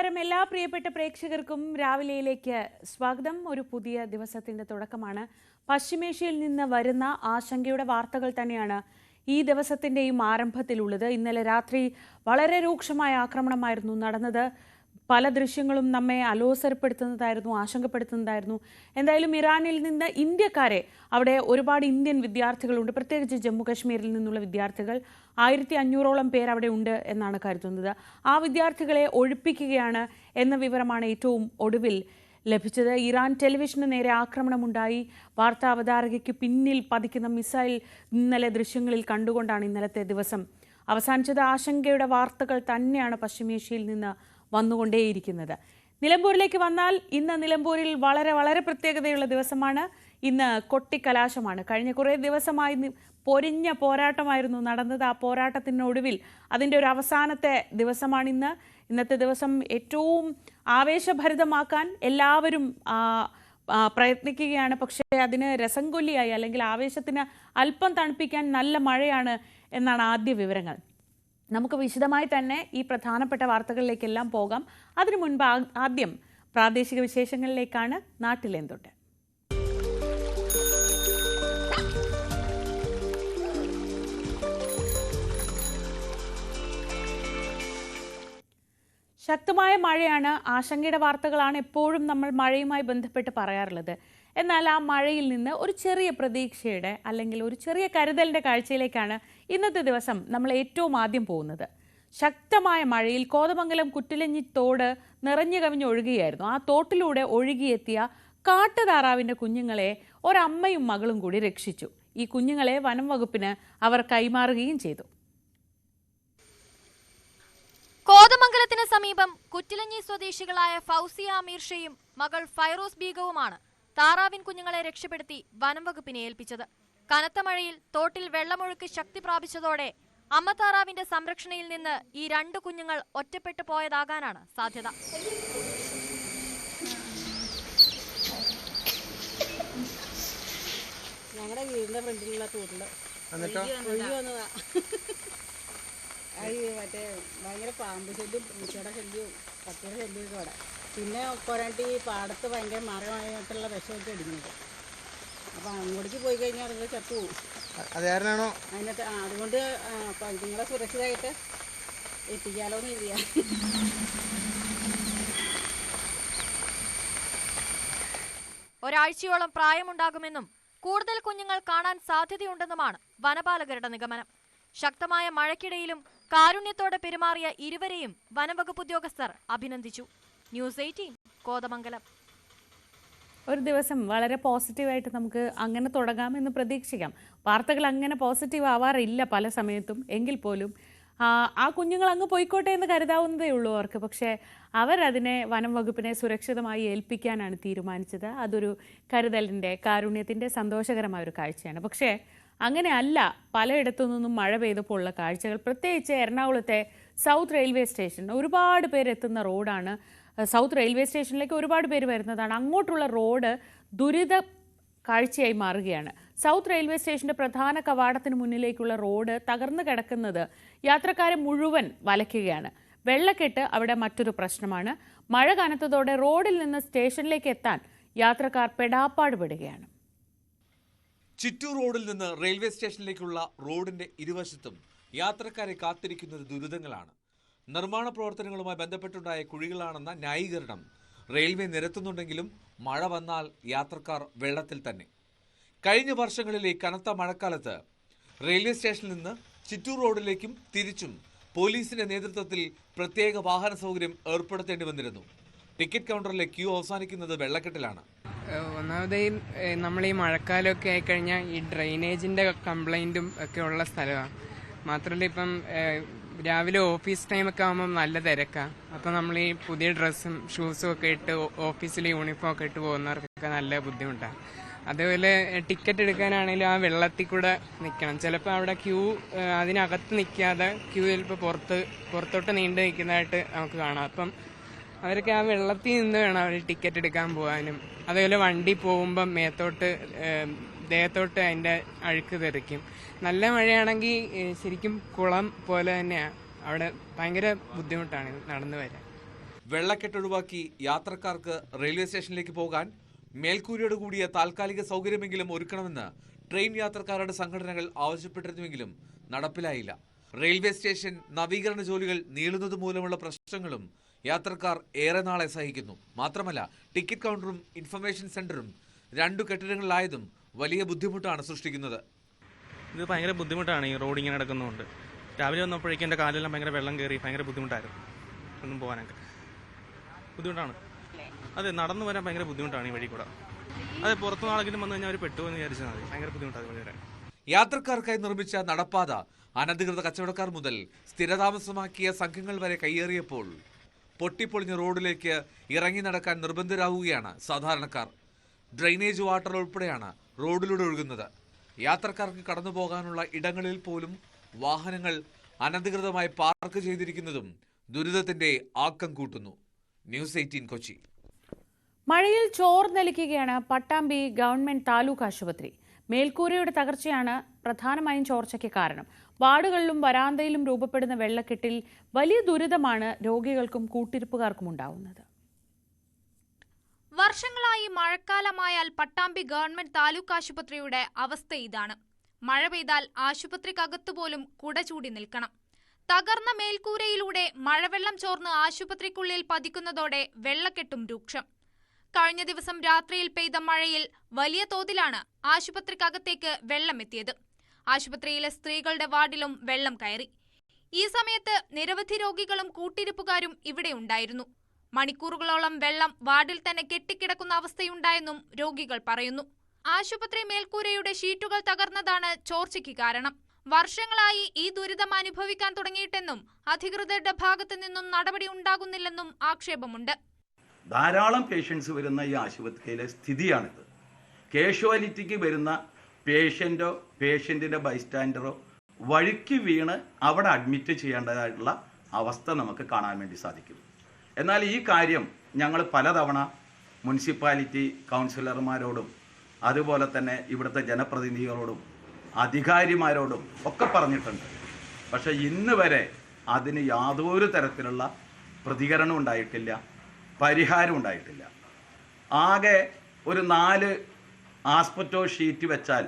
നമസ്കാരം എല്ലാ പ്രിയപ്പെട്ട പ്രേക്ഷകർക്കും രാവിലെയിലേക്ക് സ്വാഗതം. ഒരു പുതിയ ദിവസത്തിന്റെ തുടക്കമാണ്. പശ്ചിമേഷ്യയിൽ നിന്ന് വരുന്ന ആശങ്കയുടെ വാർത്തകൾ തന്നെയാണ് ഈ ദിവസത്തിന്റെയും ആരംഭത്തിലുള്ളത്. ഇന്നലെ രാത്രി വളരെ രൂക്ഷമായ ആക്രമണമായിരുന്നു നടന്നത്. പല ദൃശ്യങ്ങളും നമ്മെ അലോസരപ്പെടുത്തുന്നതായിരുന്നു, ആശങ്കപ്പെടുത്തുന്നതായിരുന്നു. എന്തായാലും ഇറാനിൽ നിന്ന് ഇന്ത്യക്കാരെ, അവിടെ ഒരുപാട് ഇന്ത്യൻ വിദ്യാർത്ഥികളുണ്ട്, പ്രത്യേകിച്ച് ജമ്മു കശ്മീരിൽ നിന്നുള്ള വിദ്യാർത്ഥികൾ 1500ഓളം പേർ അവിടെ ഉണ്ട് എന്നാണ് കരുതുന്നത്. ആ വിദ്യാർത്ഥികളെ ഒഴിപ്പിക്കുകയാണ് എന്ന വിവരമാണ് ഏറ്റവും ഒടുവിൽ ലഭിച്ചത്. ഇറാൻ ടെലിവിഷന് നേരെ ആക്രമണമുണ്ടായി. വാർത്താ അവതാരകയ്ക്ക് പിന്നിൽ പതിക്കുന്ന മിസൈൽ ഇന്നലെ ദൃശ്യങ്ങളിൽ കണ്ടുകൊണ്ടാണ് ഇന്നലത്തെ ദിവസം അവസാനിച്ചത്. ആശങ്കയുടെ വാർത്തകൾ തന്നെയാണ് പശ്ചിമേഷ്യയിൽ നിന്ന് വന്നുകൊണ്ടേയിരിക്കുന്നത്. നിലമ്പൂരിലേക്ക് വന്നാൽ ഇന്ന് നിലമ്പൂരിൽ വളരെ പ്രത്യേകതയുള്ള ദിവസമാണ്. ഇന്ന് കൊട്ടിക്കലാശമാണ്. കഴിഞ്ഞ കുറേ ദിവസമായി പൊരിഞ്ഞ പോരാട്ടമായിരുന്നു നടന്നത്. ആ പോരാട്ടത്തിനൊടുവിൽ അതിൻ്റെ ഒരു അവസാനത്തെ ദിവസമാണിന്ന്. ഇന്നത്തെ ദിവസം ഏറ്റവും ആവേശഭരിതമാക്കാൻ എല്ലാവരും പ്രയത്നിക്കുകയാണ്. പക്ഷേ അതിന് രസംകൊല്ലിയായി, അല്ലെങ്കിൽ ആവേശത്തിന് അല്പം തണുപ്പിക്കാൻ നല്ല മഴയാണ് എന്നാണ് ആദ്യ വിവരങ്ങൾ. നമുക്ക് വിശദമായി തന്നെ ഈ പ്രധാനപ്പെട്ട വാർത്തകളിലേക്കെല്ലാം പോകാം. അതിനു മുൻപ് ആദ്യം പ്രാദേശിക വിശേഷങ്ങളിലേക്കാണ്. നാട്ടിലെന്തുണ്ട്? ശക്തമായ മഴയാണ്. ആശങ്കയുടെ വാർത്തകളാണ് എപ്പോഴും നമ്മൾ മഴയുമായി ബന്ധപ്പെട്ട് പറയാറുള്ളത്. എന്നാൽ ആ മഴയിൽ നിന്ന് ഒരു ചെറിയ പ്രതീക്ഷയുടെ, അല്ലെങ്കിൽ ഒരു ചെറിയ കരുതലിൻ്റെ കാഴ്ചയിലേക്കാണ് ഇന്നത്തെ ദിവസം നമ്മൾ ഏറ്റവും ആദ്യം പോകുന്നത്. ശക്തമായ മഴയിൽ കോതമംഗലം കുറ്റിലഞ്ഞി തോട് നിറഞ്ഞു കവിഞ്ഞൊഴുകുകയായിരുന്നു. ആ തോട്ടിലൂടെ ഒഴുകിയെത്തിയ കാട്ടുതാറാവിൻ്റെ കുഞ്ഞുങ്ങളെ ഒരമ്മയും മകളും കൂടി രക്ഷിച്ചു. ഈ കുഞ്ഞുങ്ങളെ വനം വകുപ്പിന് അവർ കൈമാറുകയും ചെയ്തു. കോതമംഗലത്തിന് സമീപം കുറ്റിലഞ്ഞി സ്വദേശികളായ ഫൗസിയ അമീർ ഷയും മകൾ ഫൈറൂസ് ബീഗവുമാണ് താറാവിൻ കുഞ്ഞുങ്ങളെ രക്ഷപ്പെടുത്തി വനം വകുപ്പിനെ ഏൽപ്പിച്ചത്. കനത്ത മഴയിൽ തോട്ടിൽ വെള്ളമൊഴുക്ക് ശക്തി പ്രാപിച്ചതോടെ അമ്മ താറാവിന്റെ സംരക്ഷണയിൽ നിന്ന് ഈ രണ്ടു കുഞ്ഞുങ്ങൾ ഒറ്റപ്പെട്ടു പോയതാകാനാണ് സാധ്യത. ഞങ്ങളുടെ വീടിന്റെ ഫ്രണ്ടിലുള്ള തോട്ടില് മറ്റേ ഭയങ്കര പാമ്പ് ശല്യം, പൂച്ചയുടെ ശല്യവും പട്ടിയുടെ ശല്യമൊക്കെ അവിടെ. പിന്നെ പോരാണ്ട് ഈ പാടത്ത് ഭയങ്കര മരമായിട്ടുള്ള വിഷമൊക്കെ അടിക്കുന്നത്. അപ്പം അങ്ങോട്ടേക്ക് പോയി കഴിഞ്ഞാൽ അതുങ്ങൾ ചത്തുപോകും. അതാരണോ അതിനകത്ത് അതുകൊണ്ട് നിങ്ങളെ സുരക്ഷിതമായിട്ട് എത്തിക്കാലോ എന്ന് എഴുതിയാ. ഒരാഴ്ചയോളം പ്രായമുണ്ടാകുമെന്നും കൂടുതൽ കുഞ്ഞുങ്ങൾ കാണാൻ സാധ്യതയുണ്ടെന്നുമാണ് വനപാലകരുടെ നിഗമനം. ശക്തമായ മഴയ്ക്കിടയിലും കാരുണ്യത്തോടെ പെരുമാറിയ ഇരുവരെയും വനംവകുപ്പ് ഉദ്യോഗസ്ഥർ അഭിനന്ദിച്ചു. ന്യൂസ് 18 കോതമംഗലം. ഒരു ദിവസം വളരെ പോസിറ്റീവായിട്ട് നമുക്ക് അങ്ങനെ തുടങ്ങാമെന്ന് പ്രതീക്ഷിക്കാം. വാർത്തകൾ അങ്ങനെ പോസിറ്റീവ് ആവാറില്ല പല സമയത്തും. എങ്കിൽ പോലും ആ കുഞ്ഞുങ്ങൾ അങ്ങ് പോയിക്കോട്ടെ എന്ന് കരുതാവുന്നതേ ഉള്ളൂ അവർക്ക്. പക്ഷേ അവരതിനെ വനം വകുപ്പിനെ സുരക്ഷിതമായി ഏൽപ്പിക്കാനാണ് തീരുമാനിച്ചത്. അതൊരു കരുതലിൻ്റെ, കാരുണ്യത്തിൻ്റെ സന്തോഷകരമായ ഒരു കാഴ്ചയാണ്. പക്ഷേ അങ്ങനെ അല്ല പലയിടത്തു നിന്നും മഴ പെയ്തപ്പോൾ ഉള്ള കാഴ്ചകൾ. പ്രത്യേകിച്ച് എറണാകുളത്തെ സൗത്ത് റെയിൽവേ സ്റ്റേഷൻ, ഒരുപാട് പേരെത്തുന്ന റോഡാണ്. സൗത്ത് റെയിൽവേ സ്റ്റേഷനിലേക്ക് ഒരുപാട് പേര് വരുന്നതാണ്. അങ്ങോട്ടുള്ള റോഡ് ദുരിത കാഴ്ചയായി മാറുകയാണ്. സൗത്ത് റെയിൽവേ സ്റ്റേഷന്റെ പ്രധാന കവാടത്തിന് മുന്നിലേക്കുള്ള റോഡ് തകർന്നു കിടക്കുന്നത് യാത്രക്കാരെ മുഴുവൻ വലയ്ക്കുകയാണ്. വെള്ളക്കെട്ട് അവിടെ മറ്റൊരു പ്രശ്നമാണ്. മഴ കനത്തതോടെ റോഡിൽ നിന്ന് സ്റ്റേഷനിലേക്ക് എത്താൻ യാത്രക്കാർ പെടാപ്പാട് പെടുകയാണ്. ചിറ്റൂർ റോഡിൽ നിന്ന് റെയിൽവേ സ്റ്റേഷനിലേക്കുള്ള റോഡിന്റെ ഇരുവശത്തും യാത്രക്കാരെ കാത്തിരിക്കുന്നത് ദുരിതങ്ങളാണ്. നിർമ്മാണ പ്രവർത്തനങ്ങളുമായി ബന്ധപ്പെട്ടുണ്ടായ കുഴികളാണെന്ന ന്യായീകരണം റെയിൽവേ നിരത്തുന്നുണ്ടെങ്കിലും മഴ വന്നാൽ യാത്രക്കാർ വെള്ളത്തിൽ തന്നെ. കഴിഞ്ഞ വർഷങ്ങളിലെ കനത്ത മഴക്കാലത്ത് റെയിൽവേ സ്റ്റേഷനിൽ നിന്ന് ചിറ്റൂർ റോഡിലേക്കും തിരിച്ചും പോലീസിന്റെ നേതൃത്വത്തിൽ പ്രത്യേക വാഹന സൗകര്യം ഏർപ്പെടുത്തേണ്ടി വന്നിരുന്നു. ടിക്കറ്റ് കൗണ്ടറിലെ ക്യൂ അവസാനിക്കുന്നത് വെള്ളക്കെട്ടിലാണ്. ഒന്നാമത് നമ്മൾ ഈ മഴക്കാലമൊക്കെ ആയിക്കഴിഞ്ഞാൽ ഈ ഡ്രെയിനേജിൻ്റെ കംപ്ലൈൻറ്റും ഒക്കെ ഉള്ള സ്ഥലമാണ്. മാത്രമല്ല ഇപ്പം രാവിലെ ഓഫീസ് ടൈമൊക്കെ ആകുമ്പം നല്ല തിരക്കാണ്. അപ്പം നമ്മൾ ഈ പുതിയ ഡ്രസ്സും ഷൂസും ഒക്കെ ഇട്ട് ഓഫീസിൽ യൂണിഫോം ഒക്കെ ഇട്ട് പോകുന്നവർക്കൊക്കെ നല്ല ബുദ്ധിമുട്ടാണ്. അതേപോലെ ടിക്കറ്റ് എടുക്കാനാണെങ്കിലും ആ വെള്ളത്തിൽ കൂടെ നിൽക്കണം. ചിലപ്പോൾ അവിടെ ക്യൂ അതിനകത്ത് നിൽക്കാതെ ക്യൂ ചിലപ്പോൾ പുറത്തോട്ട് നീണ്ടു നിൽക്കുന്നതായിട്ട് നമുക്ക് കാണാം. അപ്പം അവരൊക്കെ ആ വെള്ളത്തിൽ നിന്ന് വേണം അവർ ടിക്കറ്റ് എടുക്കാൻ പോകാനും. അതേപോലെ വണ്ടി പോകുമ്പം ദേഹത്തോട്ട് അതിൻ്റെ അഴുക്ക് തെറിക്കും. നല്ല മഴയാണെങ്കിൽ ശരിക്കും കുളം പോലെ തന്നെയാണ് അവിടെ. ഭയങ്കര ബുദ്ധിമുട്ടാണ് നടന്നു വരാൻ. വെള്ളക്കെട്ട് ഒഴിവാക്കി യാത്രക്കാർക്ക് റെയിൽവേ സ്റ്റേഷനിലേക്ക് പോകാൻ മേൽക്കൂരയോട് കൂടിയ താൽക്കാലിക സൗകര്യമെങ്കിലും ഒരുക്കണമെന്ന് ട്രെയിൻ യാത്രക്കാരുടെ സംഘടനകൾ ആവശ്യപ്പെട്ടിരുന്നുവെങ്കിലും നടപ്പിലായില്ല. റെയിൽവേ സ്റ്റേഷൻ നവീകരണ ജോലികൾ നീളുന്നത് മൂലമുള്ള പ്രശ്നങ്ങളും യാത്രക്കാർ ഏറെ നാളെ സഹിക്കുന്നു. മാത്രമല്ല, ടിക്കറ്റ് കൗണ്ടറും ഇൻഫർമേഷൻ സെന്ററും 2 കെട്ടിടങ്ങളിലായതും വലിയ ബുദ്ധിമുട്ടാണ് സൃഷ്ടിക്കുന്നത്. ഇത് ഭയങ്കര ബുദ്ധിമുട്ടാണ് ഈ റോഡ് ഇങ്ങനെ നടക്കുന്നതുകൊണ്ട്. രാവിലെ വന്നപ്പോഴേക്കും എൻ്റെ കാലെല്ലാം ഭയങ്കര വെള്ളം കയറി ഭയങ്കര ബുദ്ധിമുട്ടായിരുന്നു. ഒന്നും പോകാനൊക്കെ ബുദ്ധിമുട്ടാണ്. അതെ, നടന്നു വരാൻ ഭയങ്കര ബുദ്ധിമുട്ടാണ് ഈ വഴി കൂടെ. അതെ, പുറത്തുനിന്ന് ആളെങ്കിലും വന്നു കഴിഞ്ഞാൽ അവർ പെട്ടുവെന്ന് വിചാരിച്ചാൽ മതി. ഭയങ്കര ബുദ്ധിമുട്ടാണ് വഴി വരാൻ. യാത്രക്കാർക്കായി നിർമ്മിച്ച നടപ്പാത അനധികൃത കച്ചവടക്കാർ മുതൽ സ്ഥിരതാമസമാക്കിയ സംഘങ്ങൾ വരെ കയ്യേറിയപ്പോൾ പൊട്ടിപ്പൊളിഞ്ഞ റോഡിലേക്ക് ഇറങ്ങി നടക്കാൻ നിർബന്ധരാകുകയാണ് സാധാരണക്കാർ. ഡ്രെയിനേജ് വാട്ടർ ഉൾപ്പെടെയാണ് റോഡിലൂടെ ഒഴുകുന്നത്. യാത്രക്കാർക്ക് കടന്നു പോകാനുള്ള ഇടങ്ങളിൽ പോലും വാഹനങ്ങൾ അനധികൃതമായി പാർക്ക് ചെയ്തിരിക്കുന്നതും ദുരിതത്തിന്റെ ആക്കം കൂട്ടുന്നു. ന്യൂസ് 18 കൊച്ചി. മഴയിൽ ചോർന്നൊലിക്കുകയാണ് പട്ടാമ്പി ഗവൺമെന്റ് താലൂക്ക് ആശുപത്രി. മേൽക്കൂരയുടെ തകർച്ചയാണ് പ്രധാനമായും ചോർച്ചയ്ക്ക് കാരണം. വാർഡുകളിലും വരാന്തയിലും രൂപപ്പെടുന്ന വെള്ളക്കെട്ടിൽ വലിയ ദുരിതമാണ് രോഗികൾക്കും കൂട്ടിരിപ്പുകാർക്കും ഉണ്ടാവുന്നത്. വർഷങ്ങളായി മഴക്കാലമായാൽ പട്ടാമ്പി ഗവൺമെന്റ് താലൂക്ക് ആശുപത്രിയുടെ അവസ്ഥ ഇതാണ്. മഴ പെയ്താൽ ആശുപത്രിക്കകത്തുപോലും കുട ചൂടി നിൽക്കണം. തകർന്ന മേൽക്കൂരയിലൂടെ മഴവെള്ളം ചോർന്ന് ആശുപത്രിക്കുള്ളിൽ പതിക്കുന്നതോടെ വെള്ളക്കെട്ടും രൂക്ഷം. കഴിഞ്ഞ ദിവസം രാത്രിയിൽ പെയ്ത മഴയിൽ വലിയ തോതിലാണ് ആശുപത്രിക്കകത്തേക്ക് വെള്ളമെത്തിയത്. ആശുപത്രിയിലെ സ്ത്രീകളുടെ വാർഡിലും വെള്ളം കയറി. ഈ സമയത്ത് നിരവധി രോഗികളും കൂട്ടിരിപ്പുകാരും ഇവിടെ ഉണ്ടായിരുന്നു. മണിക്കൂറുകളോളം വെള്ളം വാർഡിൽ തന്നെ കെട്ടിക്കിടക്കുന്ന അവസ്ഥയുണ്ടായെന്നും രോഗികൾ പറയുന്നു. ആശുപത്രി മേൽക്കൂരയുടെ ഷീറ്റുകൾ തകർന്നതാണ് ചോർച്ചയ്ക്ക് കാരണം. വർഷങ്ങളായി ഈ ദുരിതം അനുഭവിക്കാൻ തുടങ്ങിയിട്ടെന്നും അധികൃതരുടെ ഭാഗത്തു നിന്നും നടപടി ഉണ്ടാകുന്നില്ലെന്നും ആക്ഷേപമുണ്ട്. ധാരാളം പേഷ്യൻസ് വരുന്ന ഈ ആശുപത്രിയിലെ സ്ഥിതിയാണിത്. കാഷ്വാലിറ്റിക്ക് വരുന്ന പേഷ്യൻ്റോ പേഷ്യൻറ്റിൻ്റെ ബൈസ്റ്റാൻഡറോ വഴിക്ക് വീണ് അവിടെ അഡ്മിറ്റ് ചെയ്യേണ്ടതായിട്ടുള്ള അവസ്ഥ നമുക്ക് കാണാൻ വേണ്ടി സാധിക്കും. എന്നാൽ ഈ കാര്യം ഞങ്ങൾ പലതവണ മുനിസിപ്പാലിറ്റി കൗൺസിലർമാരോടും അതുപോലെ തന്നെ ഇവിടുത്തെ ജനപ്രതിനിധികളോടും അധികാരിമാരോടും ഒക്കെ പറഞ്ഞിട്ടുണ്ട്. പക്ഷേ ഇന്ന് വരെ അതിന് യാതൊരു തരത്തിലുള്ള പ്രതികരണം ഉണ്ടായിട്ടില്ല, പരിഹാരം ഉണ്ടായിട്ടില്ല. ആകെ ഒരു 4 ആസ്പെറ്റോ ഷീറ്റ് വെച്ചാൽ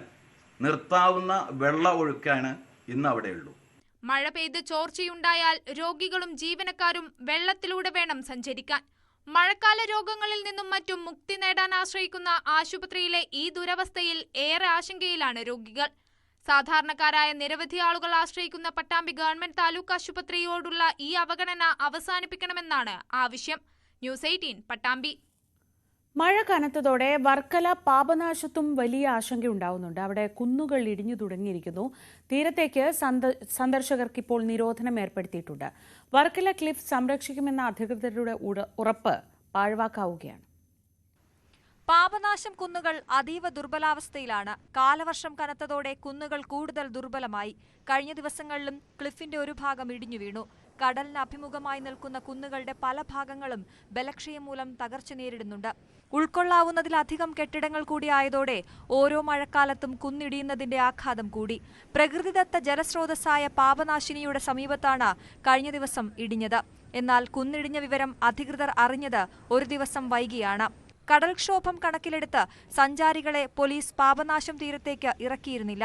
നിർത്താവുന്ന വെള്ള ഒഴുക്കാണ് ഇന്ന് അവിടെയുള്ളൂ. മഴ പെയ്ത് ചോർച്ചയുണ്ടായാൽ രോഗികളും ജീവനക്കാരും വെള്ളത്തിലൂടെ വേണം സഞ്ചരിക്കാൻ. മഴക്കാല രോഗങ്ങളിൽ നിന്നും മറ്റും മുക്തി നേടാൻ ആശ്രയിക്കുന്ന ആശുപത്രിയിലെ ഈ ദുരവസ്ഥയിൽ ഏറെ ആശങ്കയിലാണ് രോഗികൾ. സാധാരണക്കാരായ നിരവധി ആളുകൾ ആശ്രയിക്കുന്ന പട്ടാമ്പി ഗവൺമെന്റ് താലൂക്ക് ആശുപത്രിയോടുള്ള ഈ അവഗണന അവസാനിപ്പിക്കണമെന്നാണ് ആവശ്യം. ന്യൂസ് 18 പട്ടാമ്പി. മഴ കനത്തതോടെ വർക്കല പാപനാശത്തും വലിയ ആശങ്കയുണ്ടാവുന്നുണ്ട്. അവിടെ കുന്നുകൾ ഇടിഞ്ഞു തുടങ്ങിയിരിക്കുന്നു. തീരത്തേക്ക് സന്ദർശകർക്ക് ഇപ്പോൾ നിരോധനം ഏർപ്പെടുത്തിയിട്ടുണ്ട്. വർക്കല ക്ലിഫ് സംരക്ഷിക്കുമെന്ന അധികൃതരുടെ ഉറപ്പ് പാഴ്വാക്കാവുകയാണ്. പാപനാശം കുന്നുകൾ അതീവ ദുർബലാവസ്ഥയിലാണ്. കാലവർഷം കനത്തതോടെ കുന്നുകൾ കൂടുതൽ ദുർബലമായി. കഴിഞ്ഞ ദിവസങ്ങളിലും ക്ലിഫിന്റെ ഒരു ഭാഗം ഇടിഞ്ഞു വീണു. കടലിന് അഭിമുഖമായി നിൽക്കുന്ന കുന്നുകളുടെ പല ഭാഗങ്ങളും ബലക്ഷയം മൂലം തകർച്ച നേരിടുന്നുണ്ട്. ഉൾക്കൊള്ളാവുന്നതിലധികം കെട്ടിടങ്ങൾ കൂടിയായതോടെ ഓരോ മഴക്കാലത്തും കുന്നിടിയുന്നതിന്റെ ആഘാതം കൂടി. പ്രകൃതിദത്ത ജലസ്രോതസ്സായ പാപനാശിനിയുടെ സമീപത്താണ് കഴിഞ്ഞ ദിവസം ഇടിഞ്ഞത്. എന്നാൽ കുന്നിടിഞ്ഞ വിവരം അധികൃതർ അറിഞ്ഞത് ഒരു ദിവസം വൈകിയാണ്. കടൽക്ഷോഭം കണക്കിലെടുത്ത് സഞ്ചാരികളെ പോലീസ് പാപനാശം തീരത്തേക്ക് ഇറക്കിയിരുന്നില്ല.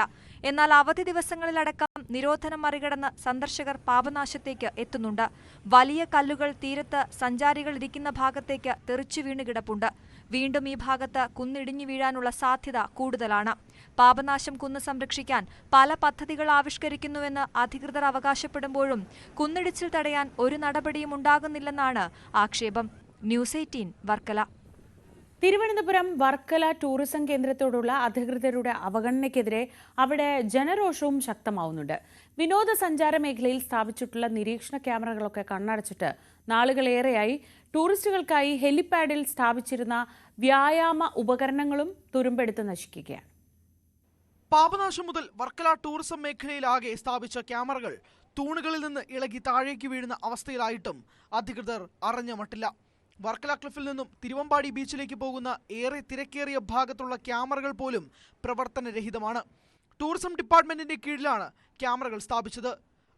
എന്നാൽ അവധി ദിവസങ്ങളിലടക്കം നിരോധനം മറികടന്ന് സന്ദർശകർ പാപനാശത്തേക്ക് എത്തുന്നുണ്ട്. വലിയ കല്ലുകൾ തീരത്ത് സഞ്ചാരികൾ ഇരിക്കുന്ന ഭാഗത്തേക്ക് തെറിച്ചു വീണ് കിടപ്പുണ്ട്. വീണ്ടും ഈ ഭാഗത്ത് കുന്നിടിഞ്ഞു വീഴാനുള്ള സാധ്യത കൂടുതലാണ്. പാപനാശം കുന്ന് സംരക്ഷിക്കാൻ പല പദ്ധതികൾ ആവിഷ്കരിക്കുന്നുവെന്ന് അധികൃതർ അവകാശപ്പെടുമ്പോഴും കുന്നിടിച്ചിൽ തടയാൻ ഒരു നടപടിയും ഉണ്ടാകുന്നില്ലെന്നാണ് ആക്ഷേപം. ന്യൂസ് 18 വർക്കല. തിരുവനന്തപുരം വർക്കല ടൂറിസം കേന്ദ്രത്തോടുള്ള അധികൃതരുടെ അവഗണനയ്ക്കെതിരെ അവിടെ ജനരോഷവും ശക്തമാവുന്നുണ്ട്. വിനോദസഞ്ചാര മേഖലയിൽ സ്ഥാപിച്ചിട്ടുള്ള നിരീക്ഷണ ക്യാമറകളൊക്കെ കണ്ണടച്ചിട്ട് നാളുകളേറെയായി. ടൂറിസ്റ്റുകൾക്കായി ഹെലിപാഡിൽ സ്ഥാപിച്ചിരുന്ന വ്യായാമ ഉപകരണങ്ങളും തുരുമ്പെടുത്ത് നശിക്കുകയാണ്. പാപനാശം മുതൽ വർക്കല ടൂറിസം മേഖലയിലാകെ സ്ഥാപിച്ച ക്യാമറകൾ തൂണുകളിൽ നിന്ന് ഇളകി താഴേക്ക് വീഴുന്ന അവസ്ഥയിലായിട്ടും അധികൃതർ അറിഞ്ഞ മട്ടില്ല. വർക്കല ക്ലിഫിൽ നിന്നും തിരുവമ്പാടി ബീച്ചിലേക്ക് പോകുന്ന ഏറെ തിരക്കേറിയ ഭാഗത്തുള്ള ക്യാമറകൾ പോലും പ്രവർത്തനരഹിതമാണ്. ടൂറിസം ഡിപ്പാർട്ട്മെന്റിന്റെ കീഴിലാണ് ക്യാമറകൾ സ്ഥാപിച്ചത്.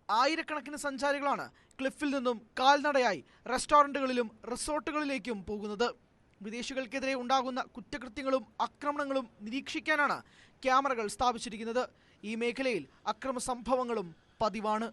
ആയിരക്കണക്കിന് സഞ്ചാരികളാണ് ക്ലിഫിൽ നിന്നും കാൽനടയായി റെസ്റ്റോറന്റുകളിലും റിസോർട്ടുകളിലേക്കും പോകുന്നത്. വിദേശികൾക്കെതിരെ ഉണ്ടാകുന്ന കുറ്റകൃത്യങ്ങളും ആക്രമണങ്ങളും നിരീക്ഷിക്കാനാണ് ക്യാമറകൾ സ്ഥാപിച്ചിരിക്കുന്നത്. ഈ മേഖലയിൽ അക്രമ സംഭവങ്ങളും പതിവാണ്.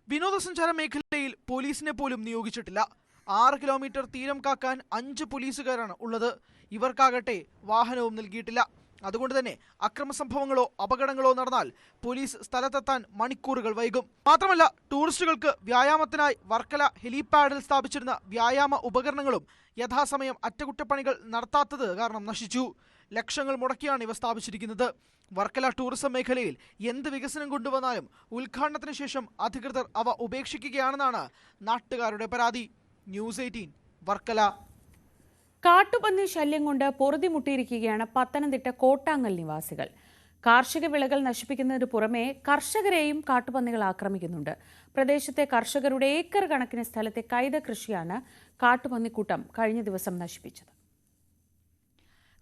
വിനോദസഞ്ചാര മേഖലയിൽ പോലീസിനെ പോലും നിയോഗിച്ചിട്ടില്ല. 6 കിലോമീറ്റർ തീരം കാക്കാൻ 5 പോലീസുകാരാണ് ഉള്ളത്. ഇവർക്കാകട്ടെ വാഹനവും നൽകിയിട്ടില്ല. അതുകൊണ്ട് തന്നെ അക്രമ സംഭവങ്ങളോ അപകടങ്ങളോ നടന്നാൽ പോലീസ് സ്ഥലത്തെത്താൻ മണിക്കൂറുകൾ വൈകും. മാത്രമല്ല, ടൂറിസ്റ്റുകൾക്ക് വ്യായാമത്തിനായി വർക്കല ഹെലിപാഡിൽ സ്ഥാപിച്ചിരുന്ന വ്യായാമ ഉപകരണങ്ങളും യഥാസമയം അറ്റകുറ്റപ്പണികൾ നടത്താത്തത് കാരണം നശിച്ചു. ലക്ഷങ്ങൾ മുടക്കിയാണ് ഇവ സ്ഥാപിച്ചിരിക്കുന്നത്. വർക്കല ടൂറിസം മേഖലയിൽ എന്ത് വികസനം കൊണ്ടുവന്നാലും ഉദ്ഘാടനത്തിന് ശേഷം അധികൃതർ അവ ഉപേക്ഷിക്കുകയാണെന്നാണ് നാട്ടുകാരുടെ പരാതി. ന്യൂസ് 18 വർക്കല. കാട്ടുപന്നി ശല്യം കൊണ്ട് പൊറുതിമുട്ടിയിരിക്കുകയാണ് പത്തനംതിട്ട കോട്ടാങ്ങൽ നിവാസികൾ. കാർഷിക വിളകൾ നശിപ്പിക്കുന്നതിന് പുറമെ കർഷകരെയും കാട്ടുപന്നികൾ ആക്രമിക്കുന്നുണ്ട്. പ്രദേശത്തെ കർഷകരുടെ ഏക്കർ കണക്കിന് സ്ഥലത്തെ കൈത കൃഷിയാണ് കാട്ടുപന്നിക്കൂട്ടം കഴിഞ്ഞ ദിവസം നശിപ്പിച്ചത്.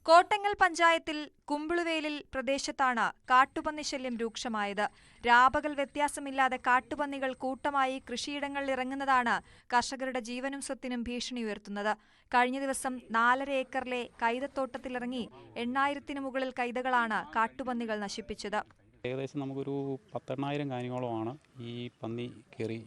കോട്ടങ്ങൽ പഞ്ചായത്തിൽ കുമ്പിളുവേലിൽ പ്രദേശത്താണ് കാട്ടുപന്നി ശല്യം രൂക്ഷമായത്. രാപകൽ വ്യത്യാസമില്ലാതെ കാട്ടുപന്നികൾ കൂട്ടമായി കൃഷിയിടങ്ങളിൽ ഇറങ്ങുന്നതാണ് കർഷകരുടെ ജീവനും സ്വത്തിനും ഭീഷണി ഉയർത്തുന്നത്. കഴിഞ്ഞ ദിവസം 4.5 ഏക്കറിലെ കൈതത്തോട്ടത്തിലിറങ്ങി 8000-ന് മുകളിൽ കൈതകളാണ് കാട്ടുപന്നികൾ നശിപ്പിച്ചത്. ഏകദേശം നമുക്കൊരു 10,000 കാനികളോളമാണ് ഈ പന്നി കയറി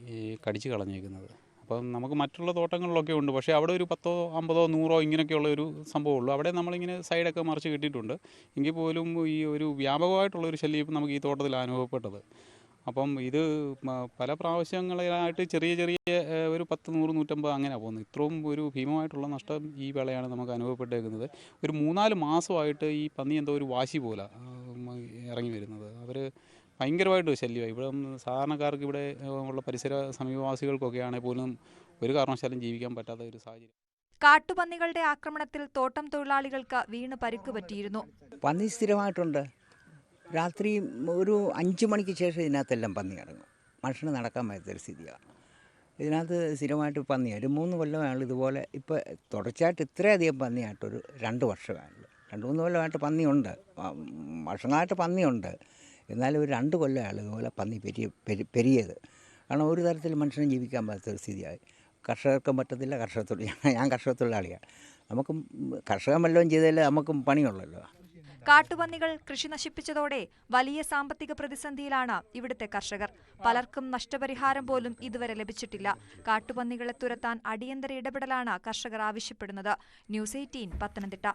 കടിച്ചു കളഞ്ഞേക്കുന്നത്. അപ്പം നമുക്ക് മറ്റുള്ള തോട്ടങ്ങളിലൊക്കെ ഉണ്ട്, പക്ഷേ അവിടെ ഒരു 10, 50, 100 ഇങ്ങനെയൊക്കെയുള്ള ഒരു സംഭവമുള്ളൂ. അവിടെ നമ്മളിങ്ങനെ സൈഡൊക്കെ മറിച്ച് കിട്ടിയിട്ടുണ്ട്. എങ്കിൽ പോലും ഈ ഒരു വ്യാപകമായിട്ടുള്ളൊരു ശല്യം നമുക്ക് ഈ തോട്ടത്തിൽ അനുഭവപ്പെട്ടത്. അപ്പം ഇത് പല പ്രാവശ്യങ്ങളിലായിട്ട് ചെറിയ ഒരു 10, 100, 150 അങ്ങനെ പോകുന്നു. ഇത്രയും ഒരു ഭീമമായിട്ടുള്ള നഷ്ടം ഈ വേളയാണ് നമുക്ക് അനുഭവപ്പെട്ടേക്കുന്നത്. ഒരു 3-4 മാസമായിട്ട് ഈ പന്നി എന്തോ ഒരു വാശി പോലെ ഇറങ്ങി വരുന്നത്. അവർ ഭയങ്കരമായിട്ട് ശല്യമായി. ഇവിടെ സാധാരണക്കാർക്ക് ഇവിടെ ഉള്ള പരിസര സമീപവാസികൾക്കൊക്കെ ആണെങ്കിൽ പോലും ഒരു കാരണവശാലും ജീവിക്കാൻ പറ്റാത്ത ഒരു സാഹചര്യം. കാട്ടുപന്നികളുടെ ആക്രമണത്തിൽ തോട്ടം തൊഴിലാളികൾക്ക് വീണ് പരിക്ക് പറ്റിയിരുന്നു. പന്നി സ്ഥിരമായിട്ടുണ്ട്. രാത്രി ഒരു 5 മണിക്ക് ശേഷം ഇതിനകത്തെല്ലാം പന്നി ഇറങ്ങും. മനുഷ്യന് നടക്കാൻ പറ്റാത്തൊരു സ്ഥിതിയാണ്. ഇതിനകത്ത് സ്ഥിരമായിട്ട് പന്നി ഒരു 3 കൊല്ലമാണ് ഇതുപോലെ. ഇപ്പോൾ തുടർച്ചയായിട്ട് ഇത്രയധികം പന്നിയായിട്ടൊരു 2 വർഷമായുള്ളൂ. 2-3 കൊല്ലമായിട്ട് പന്നിയുണ്ട്, വർഷങ്ങളായിട്ട് പന്നിയുണ്ട്. എന്നാലും ഒരു 2 കൊല്ലമാണ് ഇതുപോലെ പന്നി പെരിയത്. കാരണം ഒരു തരത്തിൽ മനുഷ്യന് ജീവിക്കാൻ പറ്റാത്തൊരു സ്ഥിതിയായി. കർഷകർക്കും പറ്റത്തില്ല. ഞാൻ കർഷക തൊഴിലാളിയാണ്. നമുക്കും കർഷകൻ വല്ലതും ചെയ്താലേ നമുക്കും പണിയുള്ളല്ലോ. കാട്ടുപന്നികൾ കൃഷി നശിപ്പിച്ചതോടെ വലിയ സാമ്പത്തിക പ്രതിസന്ധിയിലാണ് ഇവിടുത്തെ കർഷകർ. പലർക്കും നഷ്ടപരിഹാരം പോലും ഇതുവരെ ലഭിച്ചിട്ടില്ല. കാട്ടുപന്നികളെ തുരത്താൻ അടിയന്തര ഇടപെടലാണ് കർഷകർ ആവശ്യപ്പെടുന്നത്. ന്യൂസ് 18 പത്തനംതിട്ട.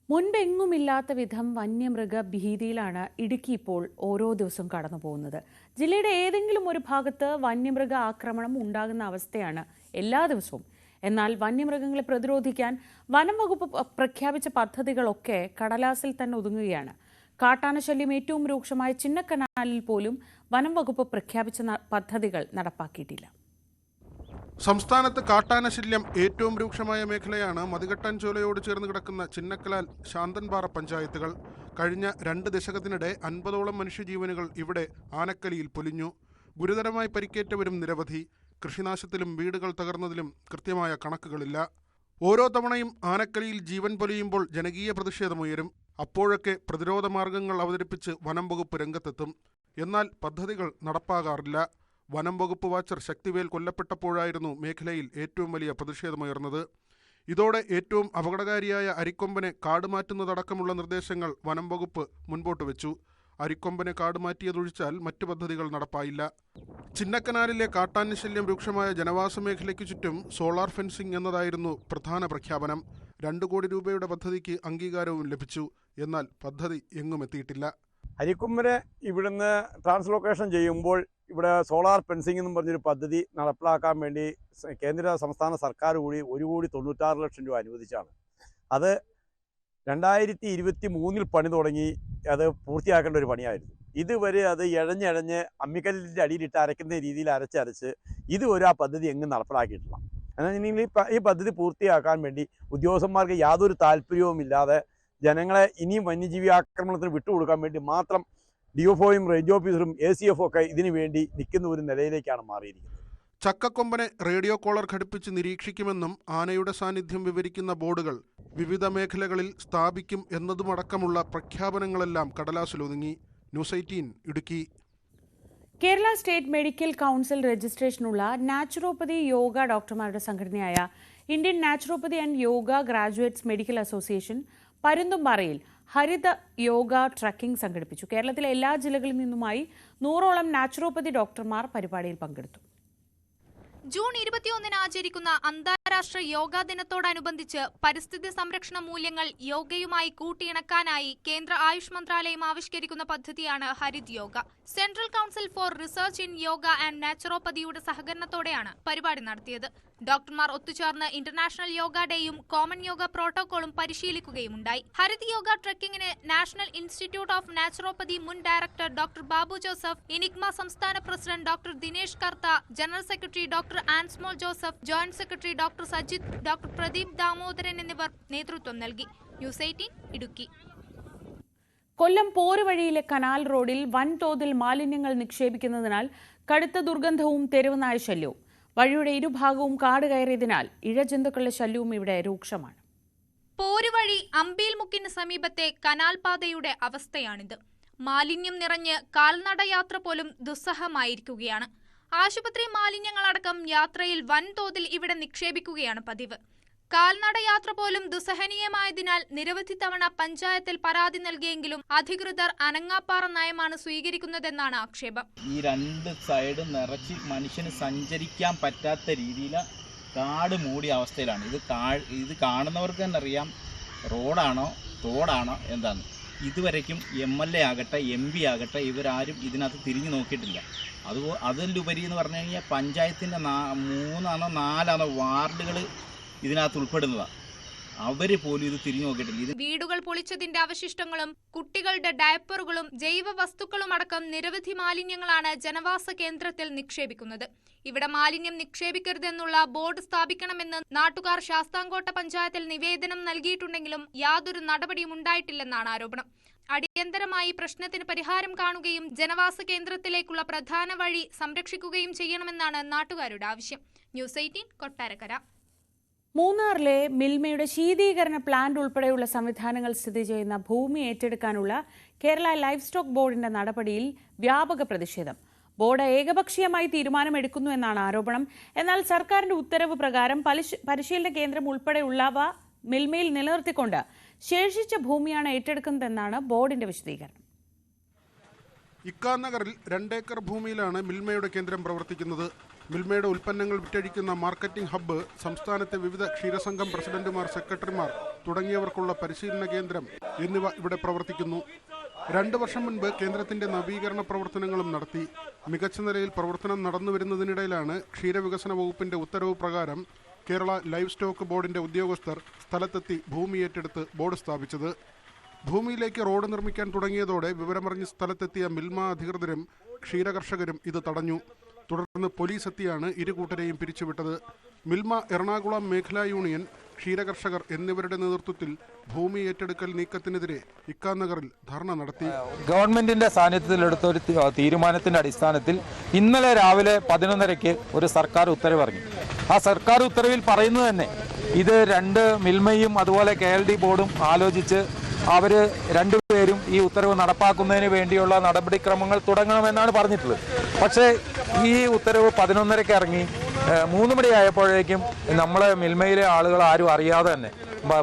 മുൻപെങ്ങുമില്ലാത്ത വിധം വന്യമൃഗ ഭീതിയിലാണ് ഇടുക്കി ഇപ്പോൾ ഓരോ ദിവസവും കടന്നു പോകുന്നത്. ജില്ലയുടെ ഏതെങ്കിലും ഒരു ഭാഗത്ത് വന്യമൃഗ ആക്രമണം ഉണ്ടാകുന്ന അവസ്ഥയാണ് എല്ലാ ദിവസവും. എന്നാൽ വന്യമൃഗങ്ങളെ പ്രതിരോധിക്കാൻ വനം വകുപ്പ് പ്രഖ്യാപിച്ച പദ്ധതികളൊക്കെ കടലാസിൽ തന്നെ ഒതുങ്ങുകയാണ്. കാട്ടാനശല്യം ഏറ്റവും രൂക്ഷമായ ചിന്നക്കനാലിൽ പോലും വനം വകുപ്പ് പ്രഖ്യാപിച്ച പദ്ധതികൾ നടപ്പാക്കിയിട്ടില്ല. സംസ്ഥാനത്ത് കാട്ടാനശല്യം ഏറ്റവും രൂക്ഷമായ മേഖലയാണ് മതികെട്ടാൻ ചോലയോട് ചേർന്ന് കിടക്കുന്ന ചിന്നക്കലാൽ, ശാന്തൻപാറ പഞ്ചായത്തുകൾ. കഴിഞ്ഞ 2 ദശകത്തിനിടെ 50ഓളം മനുഷ്യജീവനുകൾ ഇവിടെ ആനക്കലിയിൽ പൊലിഞ്ഞു. ഗുരുതരമായി പരിക്കേറ്റവരും നിരവധി. കൃഷിനാശത്തിലും വീടുകൾ തകർന്നതിലും കൃത്യമായ കണക്കുകളില്ല. ഓരോ തവണയും ആനക്കലിയിൽ ജീവൻ പൊലിയുമ്പോൾ ജനകീയ പ്രതിഷേധമുയരും. അപ്പോഴൊക്കെ പ്രതിരോധ മാർഗങ്ങൾ അവതരിപ്പിച്ച് വനം വകുപ്പ് രംഗത്തെത്തും. എന്നാൽ പദ്ധതികൾ നടപ്പാകാറില്ല. വനം വകുപ്പ് വാച്ചർ ശക്തിവേൽ കൊല്ലപ്പെട്ടപ്പോഴായിരുന്നു മേഖലയിൽ ഏറ്റവും വലിയ പ്രതിഷേധമുയർന്നത്. ഇതോടെ ഏറ്റവും അപകടകാരിയായ അരിക്കൊമ്പനെ കാടുമാറ്റുന്നതടക്കമുള്ള നിർദ്ദേശങ്ങൾ വനം വകുപ്പ് മുൻപോട്ട് വെച്ചു. അരിക്കൊമ്പനെ കാടുമാറ്റിയതൊഴിച്ചാൽ മറ്റു പദ്ധതികൾ നടപ്പായില്ല. ചിന്നക്കനാലിലെ കാട്ടാനശല്യം രൂക്ഷമായ ജനവാസ മേഖലയ്ക്ക് ചുറ്റും സോളാർ ഫെൻസിംഗ് എന്നതായിരുന്നു പ്രധാന പ്രഖ്യാപനം. 2 കോടി രൂപയുടെ പദ്ധതിക്ക് അംഗീകാരവും ലഭിച്ചു. എന്നാൽ പദ്ധതി എങ്ങും എത്തിയിട്ടില്ല. അരിക്കൊമ്പനെ ഇവിടുന്ന് ട്രാൻസ്ലൊക്കേഷൻ ചെയ്യുമ്പോൾ ഇവിടെ സോളാർ ഫെൻസിംഗ് എന്നും പറഞ്ഞൊരു പദ്ധതി നടപ്പിലാക്കാൻ വേണ്ടി കേന്ദ്ര സംസ്ഥാന സർക്കാർ കൂടി 1,96 ലക്ഷം രൂപ അനുവദിച്ചാണ്. അത് 2023 പണി തുടങ്ങി. അത് പൂർത്തിയാക്കേണ്ട ഒരു പണിയായിരുന്നു. ഇതുവരെ അത് ഇഴഞ്ഞ് അമ്മിക്കല്ലിൻ്റെ അടിയിലിട്ട് അരയ്ക്കുന്ന രീതിയിൽ അരച്ച് ഇതുവരെ ആ പദ്ധതി എങ്ങും നടപ്പിലാക്കിയിട്ടില്ല. എന്നാൽ ഈ പദ്ധതി പൂർത്തിയാക്കാൻ വേണ്ടി ഉദ്യോഗസ്ഥന്മാർക്ക് യാതൊരു താല്പര്യവുമില്ലാതെ ജനങ്ങളെ ഇനിയും വന്യജീവി ആക്രമണത്തിന് വിട്ടുകൊടുക്കാൻ വേണ്ടി മാത്രം DFOയും റേഞ്ച് ഓഫീസറും ACF ഒക്കെ ഇതിനു വേണ്ടി നിൽക്കുന്ന ഒരു നിലയിലേക്കാണ് മാറിയിരിക്കുന്നത്. ചക്കക്കൊമ്പനെ റേഡിയോ കോളർ ഘടിപ്പിച്ച് നിരീക്ഷിക്കുമെന്നും ആനയുടെ സാന്നിധ്യം വിവരിക്കുന്ന ബോർഡുകൾ വിവിധ മേഖലകളിൽ സ്ഥാപിക്കും എന്നതുമടക്കമുള്ള പ്രഖ്യാപനങ്ങളെല്ലാം കടലാസിലൊതുങ്ങി. News 18 Idukki. Kerala state medical council രജിസ്ട്രേഷനുള്ള നാച്ചുറോപ്പതി യോഗ ഡോക്ടർമാരുടെ സംഘടനയായ Indian naturopathy and yoga graduates medical association പരുന്തുംപാറയിൽ ഹരിത യോഗ ട്രക്കിംഗ് സംഘടിപ്പിച്ചു. കേരളത്തിലെ എല്ലാ ജില്ലകളിൽ നിന്നുമായി 100ഓളം നാച്ചുറോപ്പതി ഡോക്ടർമാർ പരിപാടിയിൽ പങ്കെടുത്തു. ജൂൺ 21 ആചരിക്കുന്ന അന്താരാഷ്ട്ര യോഗാ ദിനത്തോടനുബന്ധിച്ച് പരിസ്ഥിതി സംരക്ഷണ മൂല്യങ്ങൾ യോഗയുമായി കൂട്ടിയിണക്കാനായി കേന്ദ്ര ആയുഷ് മന്ത്രാലയം ആവിഷ്കരിക്കുന്ന പദ്ധതിയാണ് Harit yoga. Central council for research in yoga and നാച്ചുറോപ്പതിയുടെ സഹകരണത്തോടെയാണ് പരിപാടി നടത്തിയത്. ഡോക്ടർമാർ ഒത്തുചേർന്ന് ഇന്റർനാഷണൽ യോഗ ഡേയും കോമൺ യോഗ പ്രോട്ടോകോളും പരിശീലിക്കുകയുമുണ്ടായി. ഹരിത് യോഗ ട്രക്കിങ്ങിന് നാഷണൽ ഇൻസ്റ്റിറ്റ്യൂട്ട് ഓഫ് നാച്ചുറോപ്പതി മുൻ director doctor Babu Joseph, INYGMA സംസ്ഥാന president doctor Dinesh Kartha, general secretary doctor Ansmol Joseph, joint secretary doctor Sajith, doctor Pradeep Damodaran എന്നിവർ നേതൃത്വം നൽകി. ന്യൂസ് 18 ഇടുക്കി. കൊല്ലം പോരുവഴിയിലെ കനാൽ റോഡിൽ വൻതോതിൽ മാലിന്യങ്ങൾ നിക്ഷേപിക്കുന്നതിനാൽ കടുത്ത ദുർഗന്ധവും തെരുവ് നായ ശല്യവും. വഴിയുടെ ഇരുഭാഗവും കാട് കയറിയതിനാൽ ഇഴജന്തുക്കളുടെ ശല്യവും ഇവിടെ രൂക്ഷമാണ്. പോരുവഴി അമ്പീൽമുക്കിന് സമീപത്തെ കനാൽ പാതയുടെ അവസ്ഥയാണിത്. മാലിന്യം നിറഞ്ഞ് കാൽനടയാത്ര പോലും ദുസ്സഹമായിരിക്കുകയാണ്. ആശുപത്രി മാലിന്യങ്ങളടക്കം യാത്രയിൽ വൻതോതിൽ ഇവിടെ നിക്ഷേപിക്കുകയാണ് പതിവ്. കാൽനടയാത്ര പോലും ദുസ്സഹനീയമായതിനാൽ നിരവധി തവണ പഞ്ചായത്തിൽ പരാതി നൽകിയെങ്കിലും അധികൃതർ അനങ്ങാപ്പാറ നയമാണ് സ്വീകരിക്കുന്നതെന്നാണ് ആക്ഷേപം. ഈ രണ്ട് സൈഡും നിറച്ച് മനുഷ്യന് സഞ്ചരിക്കാൻ പറ്റാത്ത രീതിയിൽ കാട് മൂടിയ അവസ്ഥയിലാണ്. ഇത് കാണുന്നവർക്ക് തന്നെ അറിയാം റോഡാണോ തോടാണോ എന്താന്ന്. ഇതുവരയ്ക്കും MLA ആകട്ടെ MP ആകട്ടെ ഇവരാരും ഇതിനകത്ത് തിരിഞ്ഞു നോക്കിയിട്ടില്ല. അതിലുപരി എന്ന് പറഞ്ഞു കഴിഞ്ഞാൽ പഞ്ചായത്തിൻ്റെ 3 ആണോ 4 ആണോ വാർഡുകൾ ഇതിനകത്ത് ഉൾപ്പെടുന്നതാണ്. അവര് പോലും ഇത് തിരിഞ്ഞു നോക്കിയിട്ടില്ല. വീടുകൾ പൊളിച്ചതിന്റെ അവശിഷ്ടങ്ങളും കുട്ടികളുടെ ഡയപ്പറുകളും ജൈവ വസ്തുക്കളും അടക്കം നിരവധി മാലിന്യങ്ങളാണ് ജനവാസ കേന്ദ്രത്തിൽ നിക്ഷേപിക്കുന്നത്. ഇവിടെ മാലിന്യം നിക്ഷേപിക്കരുതെന്നുള്ള ബോർഡ് സ്ഥാപിക്കണമെന്ന് നാട്ടുകാർ ശാസ്താംകോട്ട പഞ്ചായത്തിൽ നിവേദനം നൽകിയിട്ടുണ്ടെങ്കിലും യാതൊരു നടപടിയും ഉണ്ടായിട്ടില്ലെന്നാണ് ആരോപണം. അടിയന്തരമായി പ്രശ്നത്തിന് പരിഹാരം കാണുകയും ജനവാസ കേന്ദ്രത്തിലേക്കുള്ള പ്രധാന വഴി സംരക്ഷിക്കുകയും ചെയ്യണമെന്നാണ് നാട്ടുകാരുടെ ആവശ്യം. ന്യൂസ് 18 കൊട്ടാരക്കര. മൂന്നാറിലെ മിൽമയുടെ ശീതീകരണ പ്ലാന്റ് ഉൾപ്പെടെയുള്ള സംവിധാനങ്ങൾ സ്ഥിതി ചെയ്യുന്ന ഭൂമി ഏറ്റെടുക്കാനുള്ള കേരള ലൈഫ് സ്റ്റോക്ക് ബോർഡിന്റെ നടപടിയിൽ വ്യാപക പ്രതിഷേധം. ബോർഡ് ഏകപക്ഷീയമായി തീരുമാനമെടുക്കുന്നു എന്നാണ് ആരോപണം. എന്നാൽ സർക്കാരിന്റെ ഉത്തരവ് പ്രകാരം പരിശീലന കേന്ദ്രം ഉൾപ്പെടെയുള്ളവ മിൽമയിൽ നിലനിർത്തിക്കൊണ്ട് ശേഷിച്ച ഭൂമിയാണ് ഏറ്റെടുക്കുന്നതെന്നാണ് ബോർഡിന്റെ വിശദീകരണം. ഇക്കാനഗറിൽ 2 ഏക്കർ ഭൂമിയിലാണ് മിൽമയുടെ കേന്ദ്രം പ്രവർത്തിക്കുന്നത്. മിൽമയുടെ ഉൽപ്പന്നങ്ങൾ വിറ്റഴിക്കുന്ന മാർക്കറ്റിംഗ് ഹബ്ബ്, സംസ്ഥാനത്തെ വിവിധ ക്ഷീരസംഘം പ്രസിഡന്റുമാർ, സെക്രട്ടറിമാർ തുടങ്ങിയവർക്കുള്ള പരിശീലന കേന്ദ്രം എന്നിവ ഇവിടെ പ്രവർത്തിക്കുന്നു. 2 വർഷം മുൻപ് കേന്ദ്രത്തിന്റെ നവീകരണ പ്രവർത്തനങ്ങളും നടത്തി. മികച്ച നിലയിൽ പ്രവർത്തനം നടന്നുവരുന്നതിനിടയിലാണ് ക്ഷീരവികസന വകുപ്പിന്റെ ഉത്തരവ് പ്രകാരം കേരള ലൈഫ് സ്റ്റോക്ക് ബോർഡിന്റെ ഉദ്യോഗസ്ഥർ സ്ഥലത്തെത്തി ഭൂമി ഏറ്റെടുത്ത് ബോർഡ് സ്ഥാപിച്ചത്. ഭൂമിയിലേക്ക് റോഡ് നിർമ്മിക്കാൻ തുടങ്ങിയതോടെ വിവരമറിഞ്ഞ് സ്ഥലത്തെത്തിയ മിൽമ അധികൃതരും ക്ഷീരകർഷകരും ഇത് തടഞ്ഞു. തുടർന്ന് പോലീസ് എത്തിയാണ് ഇരുകൂട്ടരെയും പിരിച്ചുവിട്ടത്. മിൽമ എറണാകുളം മേഖലാ യൂണിയൻ, ക്ഷീരകർഷകർ എന്നിവരുടെ നേതൃത്വത്തിൽ ഭൂമി ഏറ്റെടുക്കൽ നീക്കത്തിനെതിരെ ഇക്കാനഗറിൽ ധർണ നടത്തി. ഗവൺമെന്റിന്റെ സാന്നിധ്യത്തിലെടുത്ത ഒരു തീരുമാനത്തിന്റെ അടിസ്ഥാനത്തിൽ ഇന്നലെ രാവിലെ 11:30 ഒരു സർക്കാർ ഉത്തരവ് ഇറങ്ങി. ആ സർക്കാർ ഉത്തരവിൽ പറയുന്നത് തന്നെ ഇത് 2 മിൽമയും അതുപോലെ KLD ബോർഡും ആലോചിച്ച് അവർ രണ്ടുപേരും ഈ ഉത്തരവ് നടപ്പാക്കുന്നതിന് വേണ്ടിയുള്ള നടപടിക്രമങ്ങൾ തുടങ്ങണമെന്നാണ് പറഞ്ഞിട്ടുള്ളത്. പക്ഷേ ഈ ഉത്തരവ് 11:30 ഇറങ്ങി 3 മണിയായപ്പോഴേക്കും നമ്മളെ മിൽമയിലെ ആളുകൾ ആരും അറിയാതെ തന്നെ,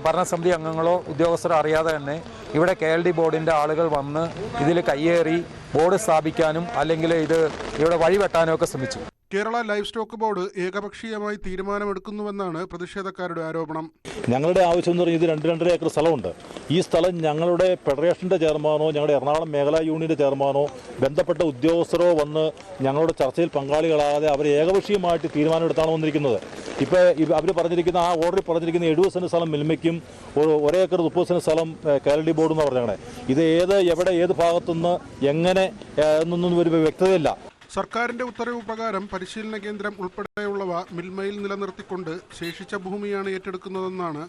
ഭരണസമിതി അംഗങ്ങളോ ഉദ്യോഗസ്ഥരോ അറിയാതെ തന്നെ ഇവിടെ KLD ബോർഡിൻ്റെ ആളുകൾ വന്ന് ഇതിൽ കയ്യേറി ബോർഡ് സ്ഥാപിക്കാനും അല്ലെങ്കിൽ ഇവിടെ വഴിവെട്ടാനും ഒക്കെ ശ്രമിച്ചു. കേരള ലൈഫ് സ്റ്റോക്ക് ബോർഡ് ഏകപക്ഷീയമായി തീരുമാനമെടുക്കുന്നുവെന്നാണ് പ്രതിഷേധക്കാരുടെ ആരോപണം. ഞങ്ങളുടെ ആവശ്യം എന്ന് പറഞ്ഞാൽ ഇത് 2-2.5 ഏക്കർ സ്ഥലമുണ്ട്. ഈ സ്ഥലം ഞങ്ങളുടെ ഫെഡറേഷൻ്റെ ചെയർമാനോ ഞങ്ങളുടെ എറണാകുളം മേഖലാ യൂണിയൻ്റെ ചെയർമാനോ ബന്ധപ്പെട്ട ഉദ്യോഗസ്ഥരോ വന്ന് ഞങ്ങളുടെ ചർച്ചയിൽ പങ്കാളികളാകാതെ അവർ ഏകപക്ഷീയമായിട്ട് തീരുമാനമെടുത്താണ് വന്നിരിക്കുന്നത്. ഇപ്പോൾ അവർ പറഞ്ഞിരിക്കുന്ന ആ ഓർഡറിൽ പറഞ്ഞിരിക്കുന്ന 70 സെൻറ്റ് സ്ഥലം മിൽമയ്ക്കും 1 ഏക്കർ 30 സെൻറ്റ് സ്ഥലം KLD ബോർഡും എന്ന് പറഞ്ഞാണ്. ഇത് എവിടെ ഏത് ഭാഗത്തുനിന്ന് എങ്ങനെ എന്നൊന്നും ഒരു വ്യക്തതയില്ല. സർക്കാരിന്റെ ഉത്തരവ് പ്രകാരം പരിശീലന കേന്ദ്രം ഉൾപ്പെടെയുള്ളവ മിൽമയിൽ നിലനിർത്തിക്കൊണ്ട് ശേഷിച്ച ഭൂമിയാണ് ഏറ്റെടുക്കുന്നതെന്നാണ്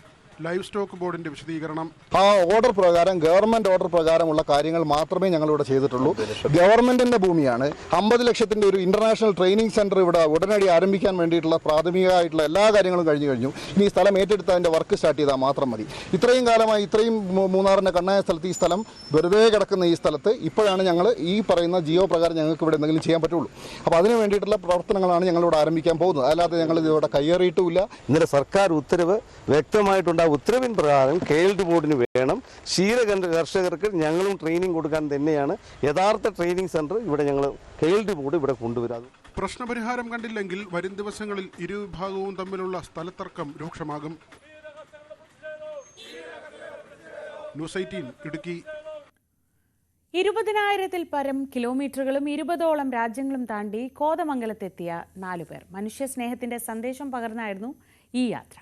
ലൈവ് സ്റ്റോക്ക് ബോർഡിന്റെ വിശദീകരണം. ആ ഓർഡർ പ്രകാരം, ഗവൺമെന്റ് ഓർഡർ പ്രകാരമുള്ള കാര്യങ്ങൾ മാത്രമേ ഞങ്ങളിവിടെ ചെയ്തിട്ടുള്ളൂ. ഗവൺമെന്റിന്റെ ഭൂമിയാണ്. 50 ലക്ഷത്തിന്റെ ഒരു ഇന്റർനാഷണൽ ട്രെയിനിങ് സെന്റർ ഇവിടെ ഉടനടി ആരംഭിക്കാൻ വേണ്ടിയിട്ടുള്ള പ്രാഥമികമായിട്ടുള്ള എല്ലാ കാര്യങ്ങളും കഴിഞ്ഞു. ഇനി ഈ സ്ഥലം ഏറ്റെടുത്ത് അതിന്റെ വർക്ക് സ്റ്റാർട്ട് ചെയ്താൽ മാത്രം മതി. ഇത്രയും കാലമായി ഇത്രയും മൂന്നാറിന്റെ കണ്ണായ സ്ഥലത്ത് ഈ സ്ഥലം വെറുതെ കിടക്കുന്ന ഈ സ്ഥലത്ത് ഇപ്പോഴാണ് ഞങ്ങൾ ഈ പറയുന്ന ജിയോ പ്രകാരം ഞങ്ങൾക്ക് ഇവിടെ എന്തെങ്കിലും ചെയ്യാൻ പറ്റുള്ളൂ. അപ്പോൾ അതിന് വേണ്ടിയിട്ടുള്ള പ്രവർത്തനങ്ങളാണ് ഞങ്ങളിവിടെ ആരംഭിക്കാൻ പോകുന്നത്. അല്ലാതെ ഞങ്ങൾ ഇതിവിടെ കയ്യേറിയിട്ടുമില്ല. ഇന്നലെ സർക്കാർ ഉത്തരവ് വ്യക്തമായിട്ടുണ്ട്. ആ ഉത്തരവിൻ പ്രകാരം KLD ബോർഡിന് വേണം. ക്ഷീര കർഷകർക്ക് ഞങ്ങളും ട്രെയിനിങ് കൊടുക്കാൻ തന്നെയാണ് യഥാർത്ഥ ട്രെയിനിങ് സെന്റർ ഇവിടെ ഞങ്ങൾ KLD ബോർഡ് ഇവിടെ കൊണ്ടുവരാതെ. പ്രശ്നപരിഹാരം കണ്ടില്ലെങ്കിൽ വരും ദിവസങ്ങളിൽ ഇരുവിഭാഗവും തമ്മിലുള്ള സ്ഥലത്തർക്കം രൂക്ഷമാകും. ന്യൂസ് 18 ഇടുക്കി. 20,000-ൽ പരം കിലോമീറ്ററുകളും 20ഓളം രാജ്യങ്ങളും താണ്ടി കോതമംഗലത്തെത്തിയ 4 പേർ. മനുഷ്യസ്നേഹത്തിന്റെ സന്ദേശം പകർന്നായിരുന്നു ഈ യാത്ര.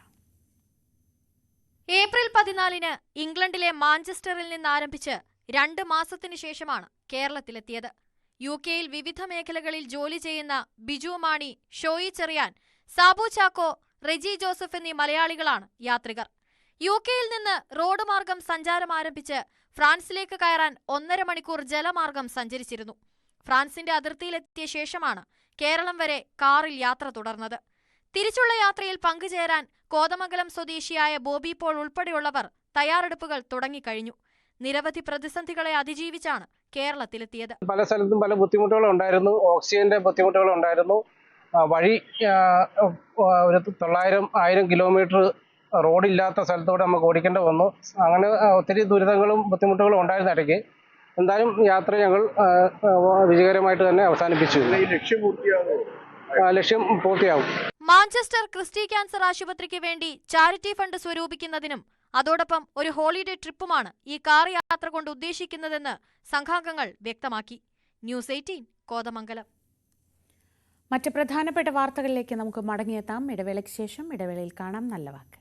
ഏപ്രിൽ 14-ന് ഇംഗ്ലണ്ടിലെ മാഞ്ചസ്റ്ററിൽ നിന്ന് ആരംഭിച്ച് 2 മാസത്തിനു ശേഷമാണ് കേരളത്തിലെത്തിയത്. UK-യിൽ വിവിധ മേഖലകളിൽ ജോലി ചെയ്യുന്ന ബിജു മാണി, ഷോയി ചെറിയാൻ, സാബു ചാക്കോ, റെജി ജോസഫ് എന്നീ മലയാളികളാണ് യാത്രികർ. UK-യിൽ നിന്ന് റോഡ് മാർഗം സഞ്ചാരം ആരംഭിച്ച് ഫ്രാൻസിലേക്ക് കയറാൻ 1.5 മണിക്കൂർ ജലമാർഗം സഞ്ചരിച്ചിരുന്നു. ഫ്രാൻസിന്റെ അതിർത്തിയിലെത്തിയ ശേഷമാണ് കേരളം വരെ കാറിൽ യാത്ര തുടർന്നത്. തിരിച്ചുള്ള യാത്രയിൽ പങ്കുചേരാൻ കോതമംഗലം സ്വദേശിയായ ബോബി പോൾ ഉൾപ്പെടെയുള്ളവർ തയ്യാറെടുപ്പുകൾ തുടങ്ങിക്കഴിഞ്ഞു. നിരവധി പ്രതിസന്ധികളെ അതിജീവിച്ചാണ് കേരളത്തിലെത്തിയത്. പല സ്ഥലത്തും പല ബുദ്ധിമുട്ടുകളും ഉണ്ടായിരുന്നു. ഓക്സിജന്റെ ബുദ്ധിമുട്ടുകൾ ഉണ്ടായിരുന്നു. വഴി ഒരു 900-1000 കിലോമീറ്റർ റോഡില്ലാത്ത സ്ഥലത്തൂടെ നമുക്ക് ഓടിക്കേണ്ടി വന്നു. അങ്ങനെ ഒത്തിരി ദുരിതങ്ങളും ബുദ്ധിമുട്ടുകളും ഉണ്ടായിരുന്ന ഇടയ്ക്ക് എന്തായാലും യാത്ര ഞങ്ങൾ വിജയകരമായിട്ട് തന്നെ അവസാനിപ്പിച്ചു. ലക്ഷ്യം പൂർത്തിയാവും. മാഞ്ചസ്റ്റർ ക്രിസ്റ്റി ക്യാൻസർ ആശുപത്രിക്ക് വേണ്ടി ചാരിറ്റി ഫണ്ട് സ്വരൂപിക്കുന്നതിനും അതോടൊപ്പം ഒരു ഹോളിഡേ ട്രിപ്പുമാണ് ഈ കാർ യാത്ര കൊണ്ട് ഉദ്ദേശിക്കുന്നതെന്ന് സംഘാംഗങ്ങൾ വ്യക്തമാക്കി. ന്യൂസ് 18 കോതമംഗലം. മറ്റ് പ്രധാനപ്പെട്ട വാർത്തകളിലേക്ക് നമുക്ക് മടങ്ങിയെത്താം. ഇടവേളയ്ക്ക് ശേഷം ഇടവേളയിൽ കാണാം നല്ല വാക്ക്.